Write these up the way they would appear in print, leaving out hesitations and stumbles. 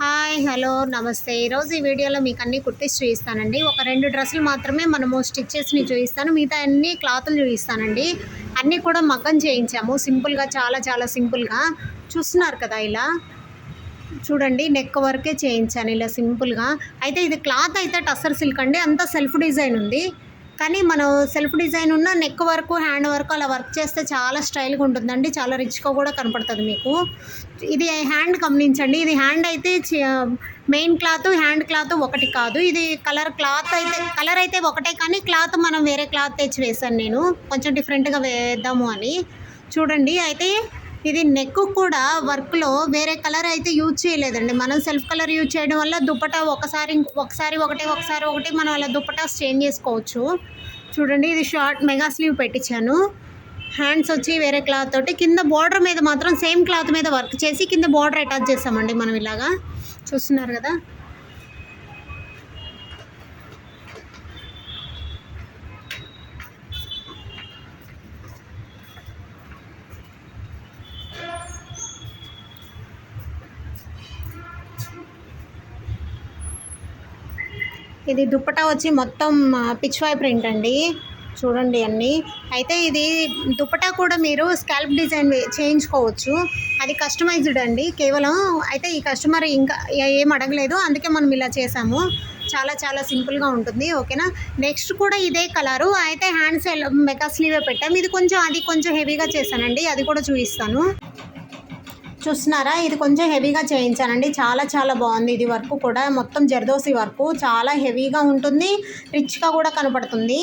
Hi hello నమస్తే. ఈరోజు ఈ వీడియోలో మీకు అన్నీ కుట్టిసి చూపిస్తానండి. ఒక 2 డ్రెస్సులు మాత్రమే మనము స్టిచ్ చేసి చూపిస్తాను. మిగతా అన్ని క్లాతులు చూపిస్తానండి. అన్నీ కూడా మగ్గం చేయించాము సింపుల్గా, చాలా చాలా సింపుల్గా. చూస్తున్నారు కదా, ఇలా చూడండి, నెక్ వరకే చేయించాను ఇలా సింపుల్గా. అయితే ఇది క్లాత్ అయితే టస్సర్ సిల్క్ అండి, అంతా సెల్ఫ్ డిజైన్ ఉంది. కానీ మనం సెల్ఫ్ డిజైన్ ఉన్న నెక్ వరకు, హ్యాండ్ వరకు అలా వర్క్ చేస్తే చాలా స్టైల్గా ఉంటుందండి, చాలా రిచ్గా కూడా కనపడుతుంది మీకు. ఇది హ్యాండ్ గమనించండి, ఇది హ్యాండ్ అయితే మెయిన్ క్లాత్ హ్యాండ్ క్లాత్ ఒకటి కాదు. ఇది కలర్ అయితే ఒకటే, కానీ క్లాత్ మనం వేరే క్లాత్ తెచ్చి వేసాను నేను, కొంచెం డిఫరెంట్గా వేద్దాము అని. చూడండి, అయితే ఇది నెక్ కూడా వర్క్లో వేరే కలర్ అయితే యూజ్ చేయలేదండి. మనం సెల్ఫ్ కలర్ యూజ్ చేయడం వల్ల దుప్పటా ఒకసారి ఒకటి మనం అలా దుప్పటాస్ చేంజ్ చేసుకోవచ్చు. చూడండి, ఇది షార్ట్ మెగా స్లీవ్ పెట్టించాను. హ్యాండ్స్ వచ్చి వేరే క్లాత్ తోటి, కింద బార్డర్ మీద మాత్రం సేమ్ క్లాత్ మీద వర్క్ చేసి కింద బార్డర్ అటాచ్ చేస్తామండి మనం ఇలాగా. చూస్తున్నారు కదా. ఇది దుప్పటా వచ్చి మొత్తం పిచ్వాయ్ ప్రింట్ అండి. చూడండి అన్నీ. అయితే ఇది దుప్పటా కూడా మీరు స్కాల్ప్ డిజైన్ చేయించుకోవచ్చు, అది కస్టమైజ్డ్ అండి కేవలం. అయితే ఈ కస్టమర్ ఇంకా ఏం అడగలేదు, అందుకే మనం ఇలా చేసాము. చాలా చాలా సింపుల్గా ఉంటుంది, ఓకేనా. నెక్స్ట్ కూడా ఇదే కలరు, అయితే హ్యాండ్స్ మెగా స్లీవే పెట్టాము. ఇది కొంచెం హెవీగా చేశానండి, అది కూడా చూపిస్తాను. చూస్తున్నారా, ఇది కొంచెం హెవీగా చేయించానండి, చాలా చాలా బాగుంది. ఇది వర్క్ కూడా మొత్తం జర్దోసి వర్క్, చాలా హెవీగా ఉంటుంది, రిచ్గా కూడా కనపడుతుంది.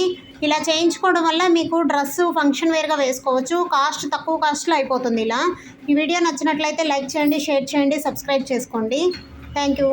ఇలా చేయించుకోవడం వల్ల మీకు డ్రెస్సు ఫంక్షన్ వేర్గా వేసుకోవచ్చు, తక్కువ కాస్ట్లో అయిపోతుంది ఇలా. ఈ వీడియో నచ్చినట్లయితే లైక్ చేయండి, షేర్ చేయండి, సబ్స్క్రైబ్ చేసుకోండి. Thank you.